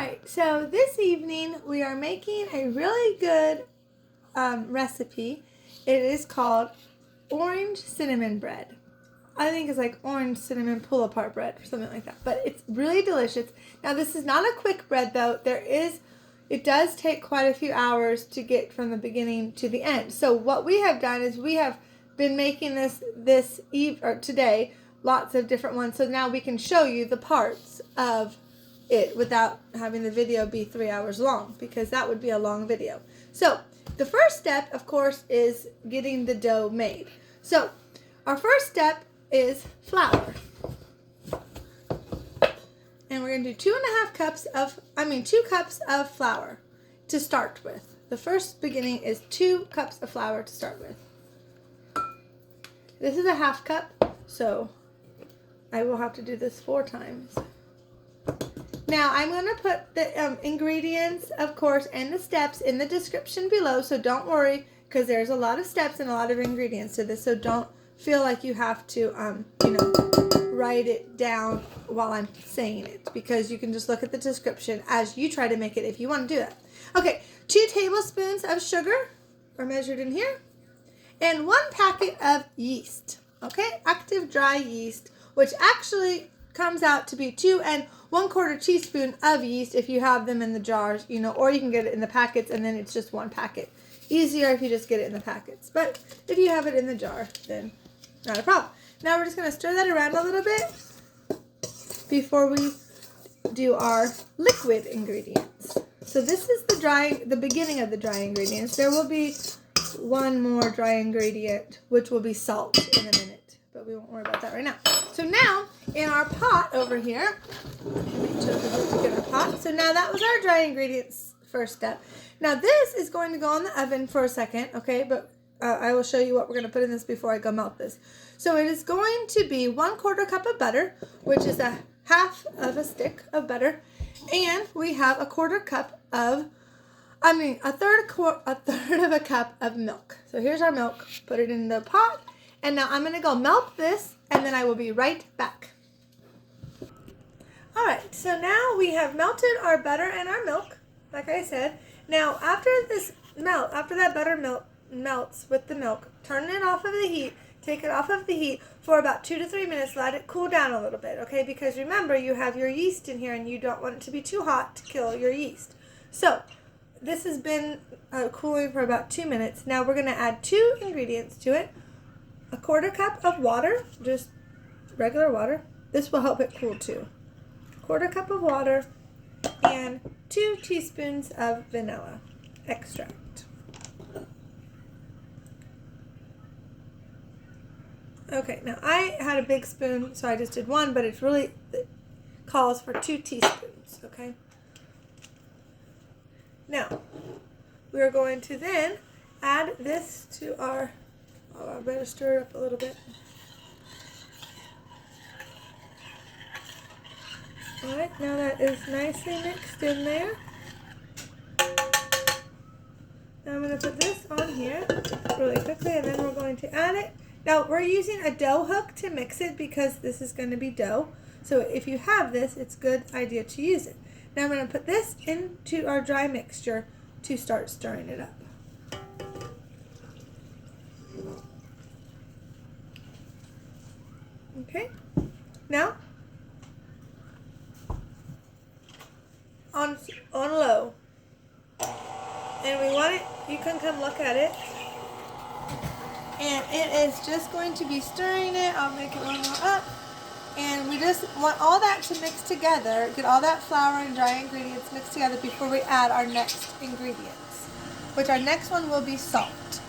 Alright, so this evening we are making a really good recipe. It is called orange cinnamon bread. I think it's like orange cinnamon pull apart bread or something like that. But it's really delicious. Now this is not a quick bread though. It does take quite a few hours to get from the beginning to the end. So what we have done is we have been making this today, lots of different ones. So now we can show you the parts of it without having the video be 3 hours long, because that would be a long video. So the first step, of course, is getting the dough made. So our first step is flour. And we're going to do 2 cups of flour to start with. The first beginning is 2 cups of flour to start with. This is a 1/2 cup, so I will have to do this 4 times. Now, I'm going to put the ingredients, of course, and the steps in the description below, so don't worry, because there's a lot of steps and a lot of ingredients to this, so don't feel like you have to, write it down while I'm saying it, because you can just look at the description as you try to make it if you want to do that. Okay, 2 tablespoons of sugar are measured in here, and 1 packet of yeast, okay, active dry yeast, which actually comes out to be 2 1/4 teaspoon of yeast if you have them in the jars, or you can get it in the packets and then it's just 1 packet. Easier if you just get it in the packets, but if you have it in the jar, then not a problem. Now we're just going to stir that around a little bit before we do our liquid ingredients. So this is the beginning of the dry ingredients. There will be 1 more dry ingredient, which will be salt in a minute, but we won't worry about that right now. So now, in our pot over here, so now that was our dry ingredients first step. Now this is going to go in the oven for a second, okay, but I will show you what we're going to put in this before I go melt this. So it is going to be 1/4 cup of butter, which is a 1/2 of a stick of butter, and we have a 1/4 cup of, a third of a cup of milk. So here's our milk. Put it in the pot, and now I'm going to go melt this, and then I will be right back. Alright, so now we have melted our butter and our milk, like I said. Now after that butter melts with the milk, turn it off of the heat, take it off of the heat for about 2 to 3 minutes, let it cool down a little bit, okay? Because remember, you have your yeast in here and you don't want it to be too hot to kill your yeast. So this has been cooling for about 2 minutes. Now we're going to add 2 ingredients to it. A 1/4 cup of water, just regular water. This will help it cool too. 1/4 cup of water and 2 teaspoons of vanilla extract. Okay, now I had a big spoon, so I just did 1, but it calls for 2 teaspoons, okay? Now, we are going to then add this to our, I better stir it up a little bit. Alright, now that is nicely mixed in there. Now I'm going to put this on here really quickly, and then we're going to add it. Now we're using a dough hook to mix it because this is going to be dough. So if you have this, it's a good idea to use it. Now I'm going to put this into our dry mixture to start stirring it up. Okay, now on low, and we want it, you can come look at it, and it is just going to be stirring it. I'll make it one more up, and we just want all that to mix together, get all that flour and dry ingredients mixed together before we add our next ingredients, which our next one will be salt.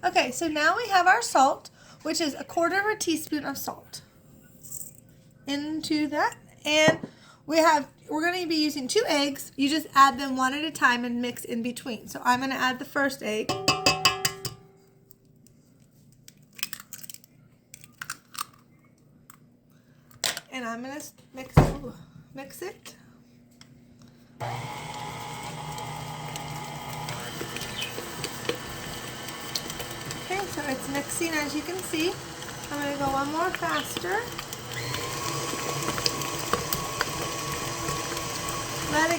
Okay, so now we have our salt, which is a 1/4 teaspoon of salt into that, and we're going to be using 2 eggs. You just add them 1 at a time and mix in between. So I'm going to add the first egg. And I'm going to mix it. Okay, so it's mixing, as you can see. I'm going to go one more faster.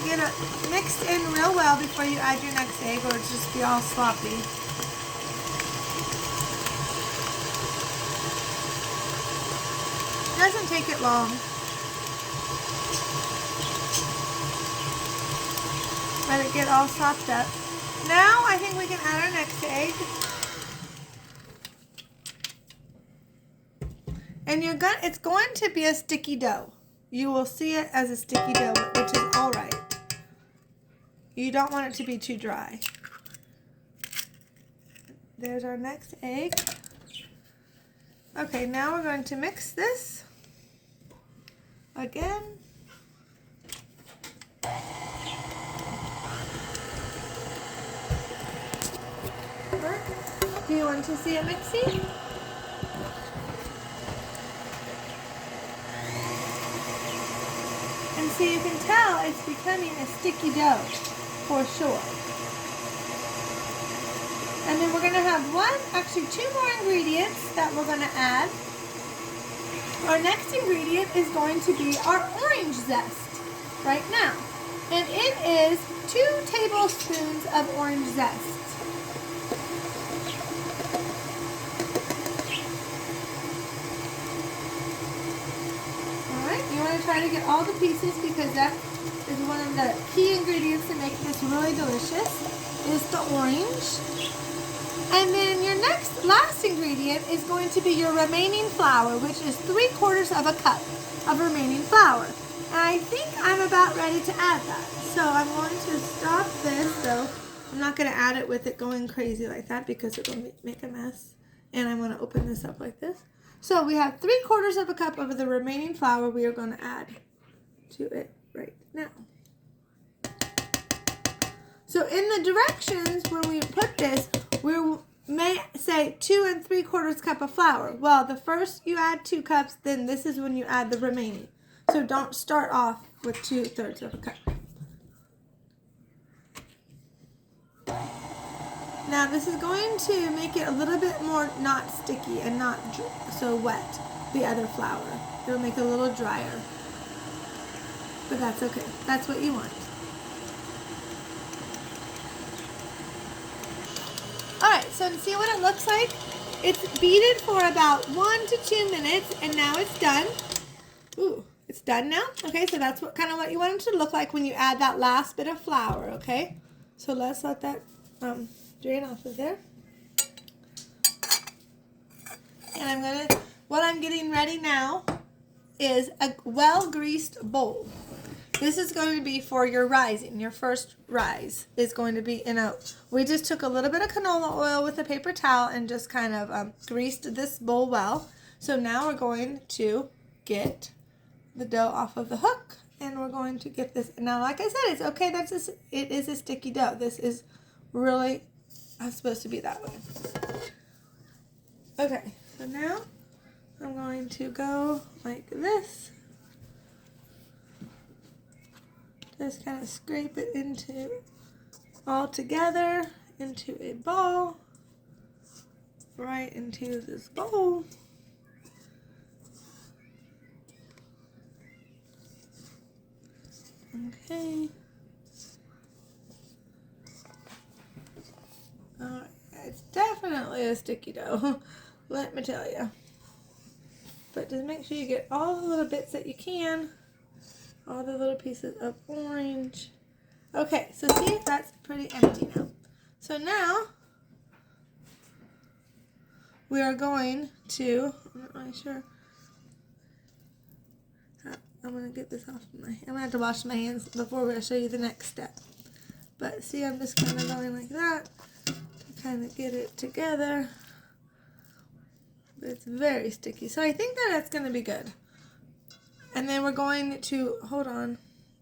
to get it mixed in real well before you add your next egg, or it'll just be all sloppy. It doesn't take it long. Let it get all sopped up. Now I think we can add our next egg. And it's going to be a sticky dough. You will see it as a sticky dough, which is all right. You don't want it to be too dry. There's our next egg. Okay, now we're going to mix this again. Do you want to see it mixing? And so you can tell it's becoming a sticky dough for sure. And then we're going to have actually two more ingredients that we're going to add. Our next ingredient is going to be our orange zest right now. And it is 2 tablespoons of orange zest. Try to get all the pieces, because that is one of the key ingredients to make this really delicious, is the orange. And then your last ingredient is going to be your remaining flour, which is 3/4 of a cup of remaining flour. And I think I'm about ready to add that. So I'm going to stop this, though I'm not going to add it with it going crazy like that, because it will make a mess. And I'm going to open this up like this. So we have 3/4 of a cup of the remaining flour we are going to add to it right now. So in the directions, when we put this, we may say 2 3/4 cup of flour. Well, the first you add 2 cups, then this is when you add the remaining. So don't start off with 2/3 of a cup. Now this is going to make it a little bit more not sticky and not so wet, the other flour. It'll make it a little drier. But that's okay. That's what you want. Alright, so to see what it looks like, it's beaten for about 1 to 2 minutes, and now it's done. Ooh, it's done now. Okay, so that's what you want it to look like when you add that last bit of flour, okay? So let's let that drain off of there. And what I'm getting ready now is a well-greased bowl. This is going to be for your rising. Your first rise is going to be we just took a little bit of canola oil with a paper towel and just kind of greased this bowl well. So now we're going to get the dough off of the hook, and we're going to get this. Now, like I said, it's okay. It is a sticky dough. This is really supposed to be that way. Okay, so now I'm going to go like this. Just kind of scrape it all together into a ball, right into this bowl. Okay. Alright, it's definitely a sticky dough, let me tell you. But just make sure you get all the little bits that you can, all the little pieces of orange. Okay, so see, that's pretty empty now. So now, we are going to, I'm not really sure, I'm going to get this off I'm going to have to wash my hands before I show you the next step. But see, I'm just kind of going like that to kind of get it together. But it's very sticky. So I think that that's going to be good. And then we're going to, hold on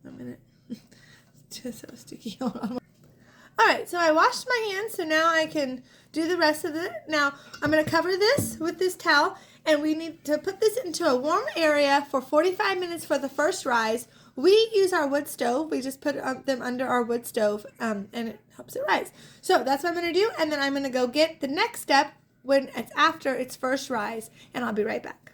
a minute. It's just so sticky. Hold on. Alright, so I washed my hands, so now I can do the rest of it. Now, I'm going to cover this with this towel, and we need to put this into a warm area for 45 minutes for the first rise. We use our wood stove. We just put them under our wood stove, and it helps it rise. So that's what I'm going to do, and then I'm going to go get the next step when it's after its first rise, and I'll be right back.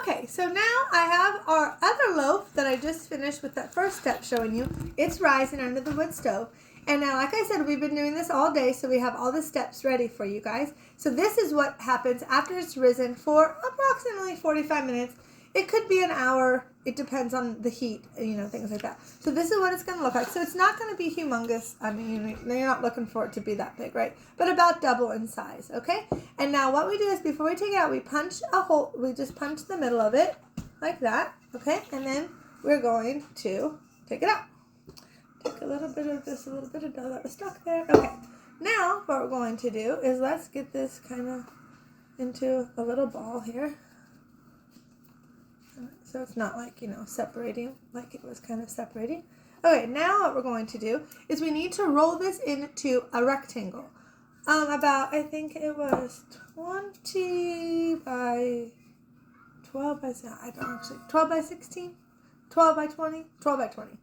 Okay, so now I have our other loaf that I I just finished with that first step showing you. It's rising under the wood stove. And now, like I said, we've been doing this all day, so we have all the steps ready for you guys. So this is what happens after it's risen for approximately 45 minutes. It could be an hour. It depends on the heat, things like that. So this is what it's going to look like. So it's not going to be humongous. I mean, you're not looking for it to be that big, right? But about double in size, okay? And now what we do is before we take it out, we punch a hole. We just punch the middle of it like that, okay? And then we're going to take it out. Take a little bit of this, a little bit of dough that was stuck there. Okay, now what we're going to do is let's get this kind of into a little ball here. So it's not like, separating like it was kind of separating. Okay, now what we're going to do is we need to roll this into a rectangle. About, I think it was 20 by 12 by, I don't actually, 12 by 16, 12 by 20, 12 by 20.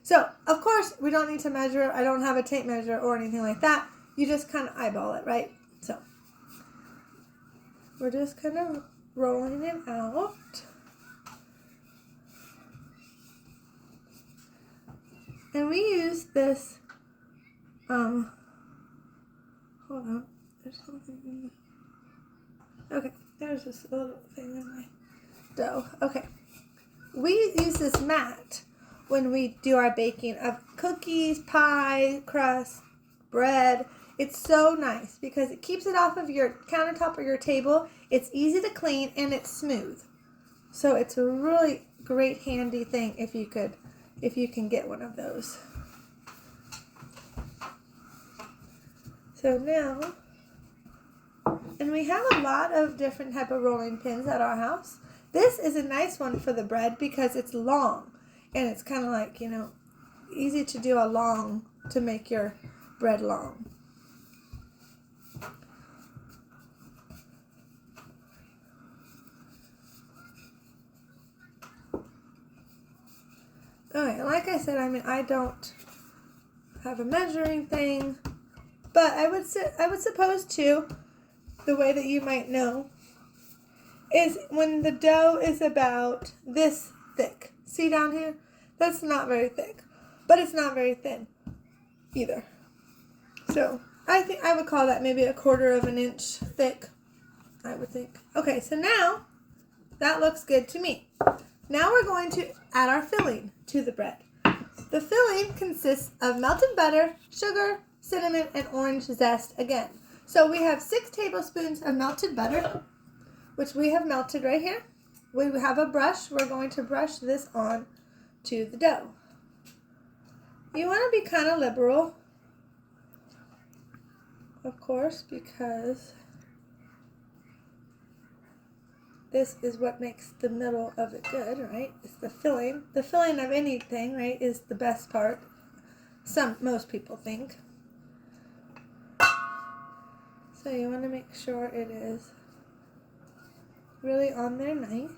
So, of course, we don't need to measure. I don't have a tape measure or anything like that. You just kind of eyeball it, right? So, we're just kind of rolling it out. And we use this, hold on, there's something in there. Okay, there's this little thing in my dough. Okay, we use this mat when we do our baking of cookies, pie, crust, bread. It's so nice because it keeps it off of your countertop or your table. It's easy to clean and it's smooth. So it's a really great handy thing if you can get one of those. So now, and we have a lot of different type of rolling pins at our house. This is a nice one for the bread because it's long. And it's kind of like, easy to do to make your bread long. Okay, like I said, I don't have a measuring thing, but I would suppose too, the way that you might know is when the dough is about this thick. See down here? That's not very thick, but it's not very thin either. So I think I would call that maybe 1/4 of an inch thick, I would think. Okay, so now that looks good to me. Now we're going to add our filling to the bread. The filling consists of melted butter, sugar, cinnamon, and orange zest again. So we have 6 tablespoons of melted butter, which we have melted right here. We have a brush. We're going to brush this on to the dough. You want to be kind of liberal, of course, because this is what makes the middle of it good, right? It's the filling. The filling of anything, right, is the best part. Most people think. So you want to make sure it is really on there nice.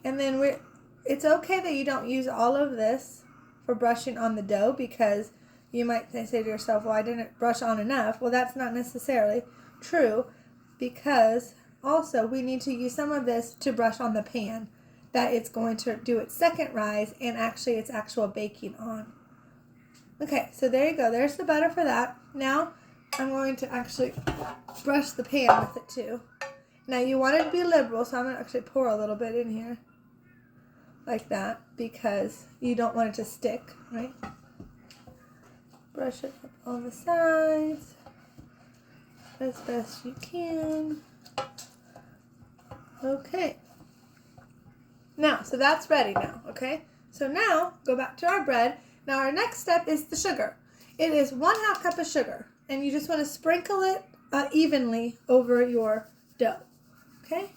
And then it's okay that you don't use all of this for brushing on the dough because you might say to yourself, well, I didn't brush on enough. Well, that's not necessarily true because also we need to use some of this to brush on the pan that it's going to do its second rise and actually its actual baking on. Okay, so there you go. There's the butter for that. Now I'm going to actually brush the pan with it too. Now you want it to be liberal, so I'm going to actually pour a little bit in here. Like that, because you don't want it to stick, right? Brush it up on the sides as best you can. Okay. Now, so that's ready now, okay? So now, go back to our bread. Now our next step is the sugar. It is 1/2 cup of sugar, and you just want to sprinkle it evenly over your dough, okay?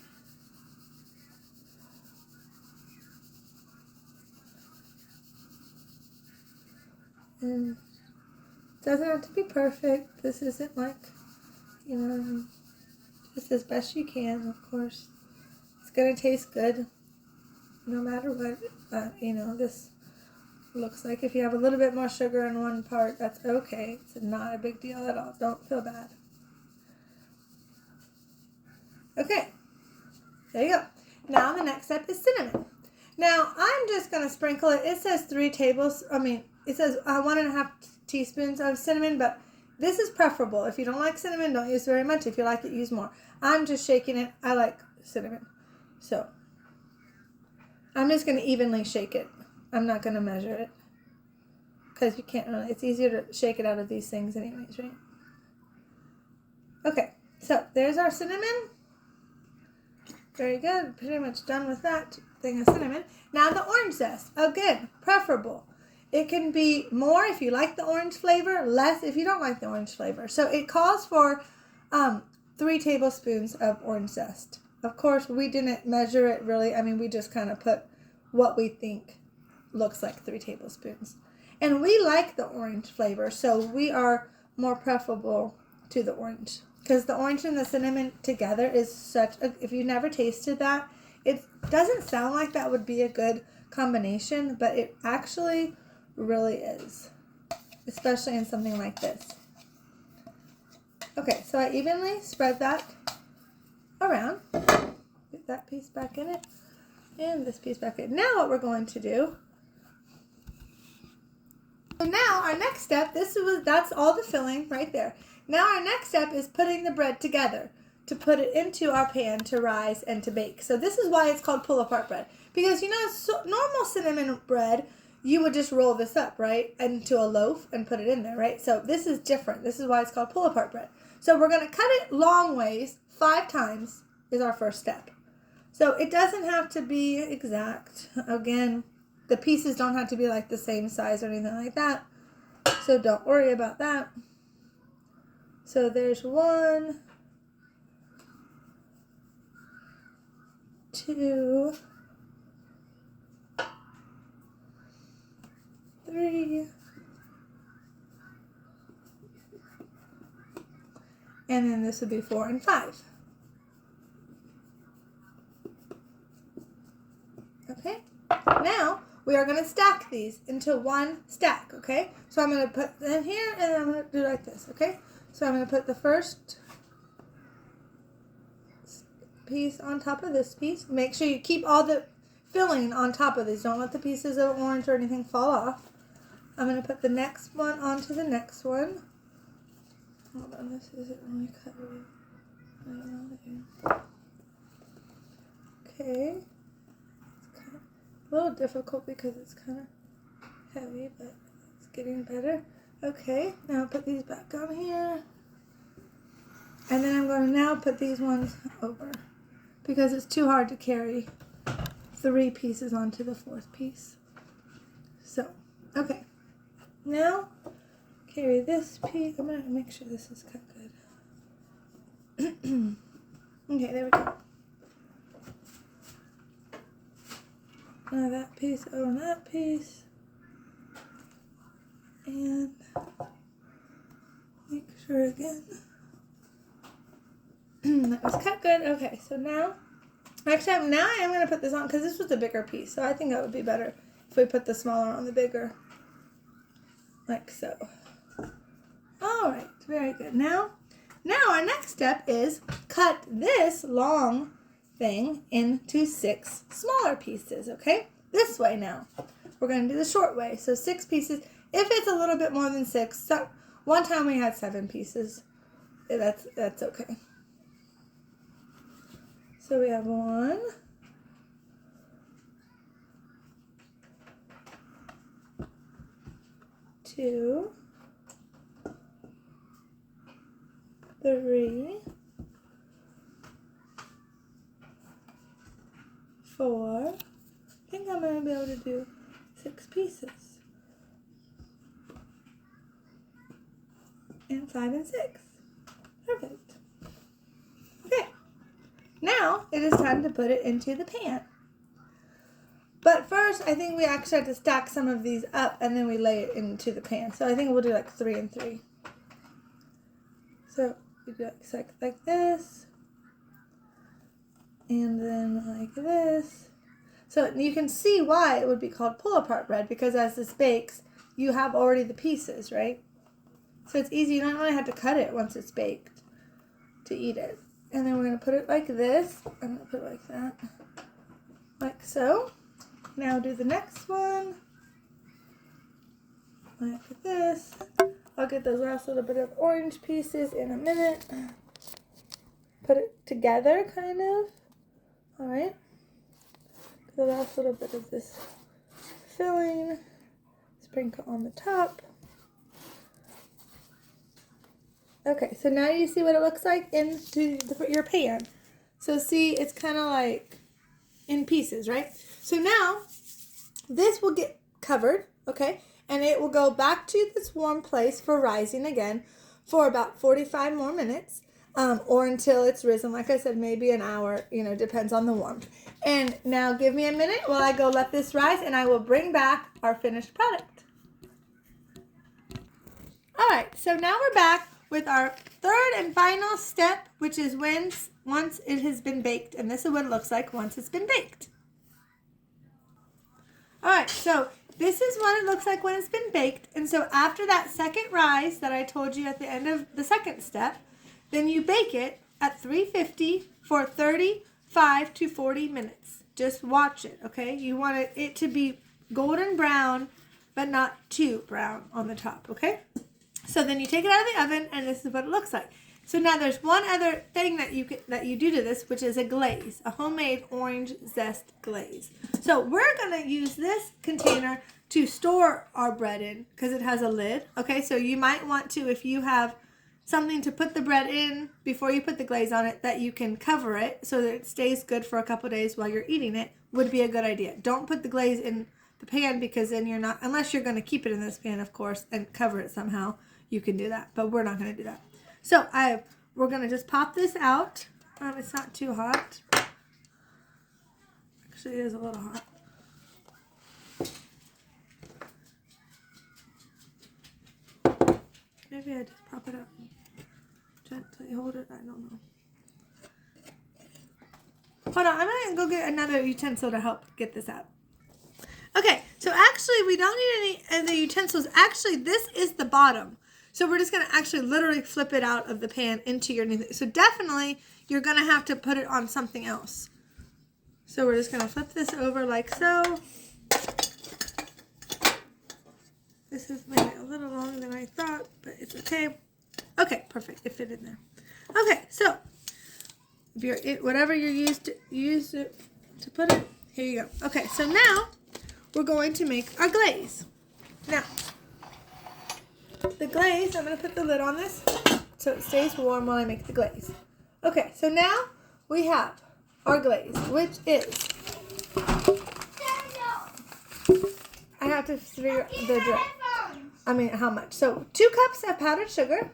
And it doesn't have to be perfect. This isn't like, just as best you can, of course. It's going to taste good no matter what, this looks like. If you have a little bit more sugar in one part, that's okay. It's not a big deal at all. Don't feel bad. Okay, there you go. Now the next step is cinnamon. Now, I'm just going to sprinkle it. It says it says 1.5 teaspoons of cinnamon, but this is preferable. If you don't like cinnamon, don't use very much. If you like it, use more. I'm just shaking it. I like cinnamon. So, I'm just going to evenly shake it. I'm not going to measure it. Because you can't really, it's easier to shake it out of these things anyways, right? Okay, so there's our cinnamon. Very good. Pretty much done with that thing of cinnamon. Now the orange zest. Again, preferable. It can be more if you like the orange flavor, less if you don't like the orange flavor. So it calls for 3 tablespoons of orange zest. Of course, we didn't measure it really. I mean, we just kind of put what we think looks like 3 tablespoons. And we like the orange flavor, so we are more preferable to the orange. Because the orange and the cinnamon together is such a, if you've never tasted that, it doesn't sound like that would be a good combination, but it actually really is. Especially in something like this. Okay, so I evenly spread that around. Get that piece back in it. And this piece back in. Now what we're going to do. So now our next step, that's all the filling right there. Now our next step is putting the bread together to put it into our pan to rise and to bake. So this is why it's called pull-apart bread. Because normal cinnamon bread, you would just roll this up, right, into a loaf and put it in there, right? So this is different. This is why it's called pull-apart bread. So we're going to cut it long ways, 5 times is our first step. So it doesn't have to be exact. Again, the pieces don't have to be like the same size or anything like that. So don't worry about that. So there's 1, 2, 3, and then this would be 4 and 5. Okay, now we are going to stack these into one stack, okay? So I'm going to put them here and I'm going to do like this, okay? So I'm going to put the first piece on top of this piece. Make sure you keep all the filling on top of these. Don't let the pieces of orange or anything fall off. I'm going to put the next one onto the next one. Hold on, this isn't really cut right. Okay. It's kind of a little difficult because it's kind of heavy, but it's getting better. Okay, now I'll put these back on here. And then I'm going to now put these ones over because it's too hard to carry 3 pieces onto the 4th piece. So, okay. Now, carry this piece. I'm going to make sure this is cut good. Okay, there we go. Now that piece over that piece. And make sure again. That was cut good. Okay, so now, actually, now I am going to put this on because this was the bigger piece. So I think that would be better if we put the smaller on the bigger. Like so. All right, very good. Now our next step is cut this long thing into 6 smaller pieces, okay? This way now. We're going to do the short way. So 6 pieces. If it's a little bit more than 6, so one time we had 7 pieces. That's okay. So we have 1, 2, 3, 4. I think I'm going to be able to do 6 pieces. And 5 and 6. Perfect. Okay. Now it is time to put it into the pan. But first, I think we actually have to stack some of these up and then we lay it into the pan. So I think we'll do like 3 and 3. So we do like this. And then like this. So you can see why it would be called pull-apart bread, because as this bakes, you have already the pieces, right? So it's easy. You don't really have to cut it once it's baked to eat it. And then we're going to put it like this. I'm going to put it like that. Like so. now do the next one. Like this. I'll get those last little bit of orange pieces in a minute. Put it together, kind of. Alright. The last little bit of this filling. Sprinkle on the top. Okay, so now you see what it looks like into your pan. So see, it's kind of like in pieces, right? So now, this will get covered, okay? And it will go back to this warm place for rising again for about 45 more minutes. Or until it's risen, like I said, maybe an hour, depends on the warmth. And now give me a minute while I go let this rise, and I will bring back our finished product. All right, so now we're back with our third and final step, which is once it has been baked. And this is what it looks like once it's been baked. All right, so this is what it looks like when it's been baked. And so after that second rise that I told you at the end of the second step, then you bake it at 350 for 35 to 40 minutes. Just watch it, okay? You want it to be golden brown, but not too brown on the top, okay? So then you take it out of the oven, and this is what it looks like. So now there's one other thing that you do to this, which is a glaze, a homemade orange zest glaze. So we're going to use this container to store our bread in because it has a lid, okay? So you might want to, if you have something to put the bread in before you put the glaze on it, that you can cover it so that it stays good for a couple days while you're eating it, would be a good idea. Don't put the glaze in the pan because then you're not, unless you're going to keep it in this pan, of course, and cover it somehow, you can do that, but we're not going to do that. So we're going to just pop this out. It's not too hot. Actually, it is a little hot. Maybe I just pop it up and gently hold it. I don't know. Hold on, I'm going to go get another utensil to help get this out. Okay, so actually we don't need any of the utensils. Actually, this is the bottom. So we're just going to actually literally flip it out of the pan into your new thing. So definitely you're going to have to put it on something else. So we're just going to flip this over like so. This is maybe a little longer than I thought, but it's okay. Okay, perfect. It fit in there. Okay, so if whatever you use it to put it, here you go. Okay, so now we're going to make our glaze. Now, the glaze, I'm going to put the lid on this so it stays warm while I make the glaze. Okay, so now we have our glaze, which is, I have to figure how much. So 2 cups of powdered sugar.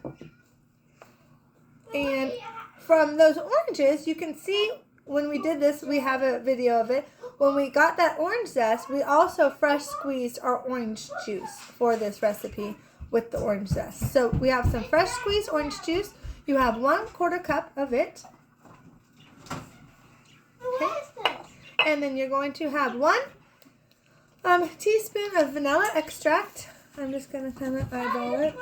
And from those oranges, you can see when we did this, we have a video of it. When we got that orange zest, we also fresh squeezed our orange juice for this recipe with the orange zest. So we have some fresh squeezed orange juice. You have 1/4 cup of it. Okay. And then you're going to have 1 teaspoon of vanilla extract. I'm just going to kind of eyeball it.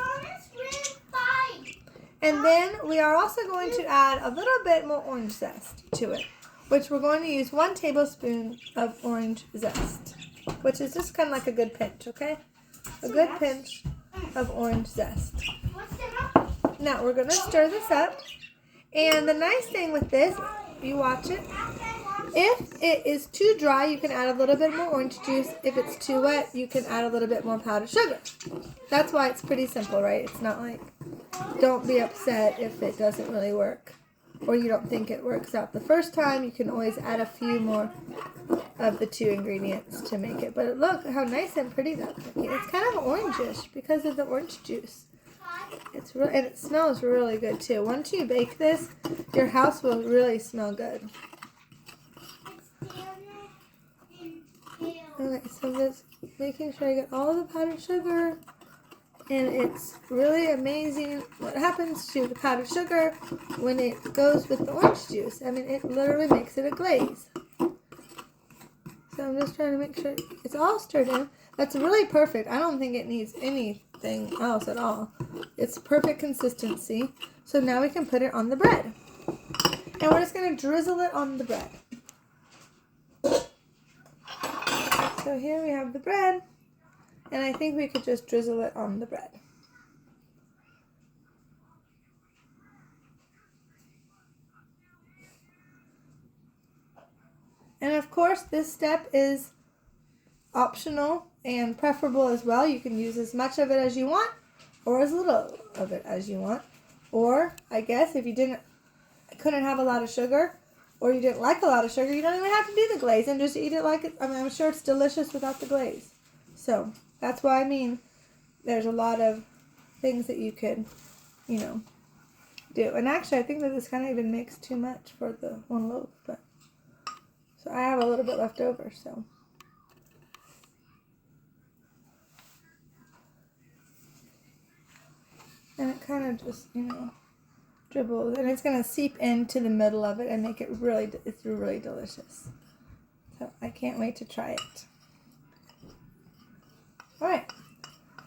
And then we are also going to add a little bit more orange zest to it, which we're going to use 1 tablespoon of orange zest, which is just kind of like a good pinch, okay? A good pinch of orange zest. Now we're going to stir this up. And the nice thing with this, you watch it. If it is too dry, you can add a little bit more orange juice. If it's too wet, you can add a little bit more powdered sugar. That's why it's pretty simple, right? It's not like, don't be upset if it doesn't really work or you don't think it works out the first time. You can always add a few more of the 2 ingredients to make it. But look how nice and pretty that's looking. It's kind of orangish because of the orange juice. And it smells really good too. Once you bake this, your house will really smell good. Okay, so just making sure I get all the powdered sugar, and it's really amazing what happens to the powdered sugar when it goes with the orange juice. I mean, it literally makes it a glaze. So I'm just trying to make sure it's all stirred in. That's really perfect. I don't think it needs anything else at all. It's perfect consistency. So now we can put it on the bread. And we're just going to drizzle it on the bread. So here we have the bread, and I think we could just drizzle it on the bread. And of course, this step is optional and preferable as well. You can use as much of it as you want, or as little of it as you want. Or, I guess, if you couldn't have a lot of sugar, or you didn't like a lot of sugar, you don't even have to do the glaze and just eat it like it. I mean, I'm sure it's delicious without the glaze. So, that's why I mean, there's a lot of things that you could, you know, do. And actually, I think that this kind of even makes too much for the one loaf, but so I have a little bit left over, so. And it kind of just, you know, dribbles, and it's going to seep into the middle of it and make it it's really delicious. So I can't wait to try it. All right.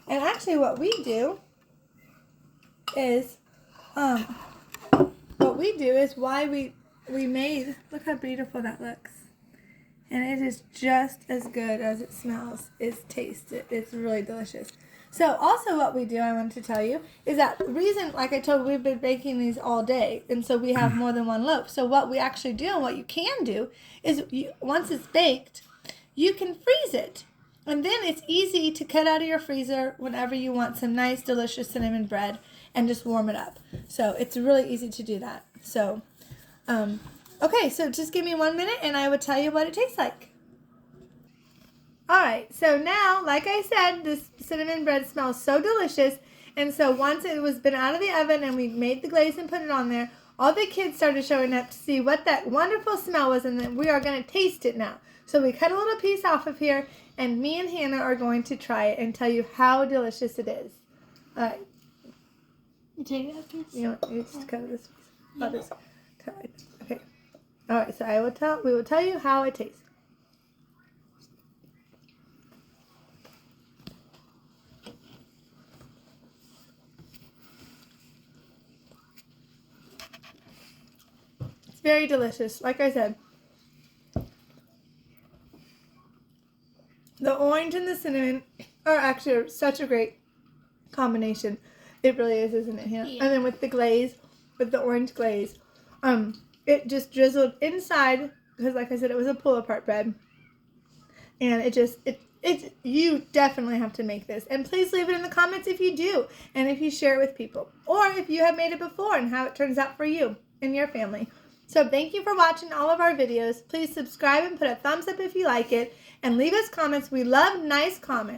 And actually what we do is, why we made, look how beautiful that looks. And it is just as good as it smells. It's really delicious. So also what we do, I wanted to tell you, is that the reason, like I told you, we've been baking these all day, and so we have more than one loaf. So what we actually do, and what you can do, is once it's baked, you can freeze it. And then it's easy to cut out of your freezer whenever you want some nice, delicious cinnamon bread and just warm it up. So it's really easy to do that. So, okay, so just give me 1 minute and I will tell you what it tastes like. Alright, so now, like I said, this cinnamon bread smells so delicious. And so once it was been out of the oven and we made the glaze and put it on there, all the kids started showing up to see what that wonderful smell was, and then we are going to taste it now. So we cut a little piece off of here, and me and Hannah are going to try it and tell you how delicious it is. Alright. You take that piece? You just cut this piece. Yeah. This. Okay. Alright, so we will tell you how it tastes. Very delicious. Like I said, the orange and the cinnamon are actually such a great combination. It really is, isn't it, Hannah? Yeah. And then with the glaze, with the orange glaze, it just drizzled inside, because like I said, it was a pull-apart bread. And you definitely have to make this. And please leave it in the comments if you do, and if you share it with people, or if you have made it before and how it turns out for you and your family. So thank you for watching all of our videos. Please subscribe and put a thumbs up if you like it, and leave us comments. We love nice comments.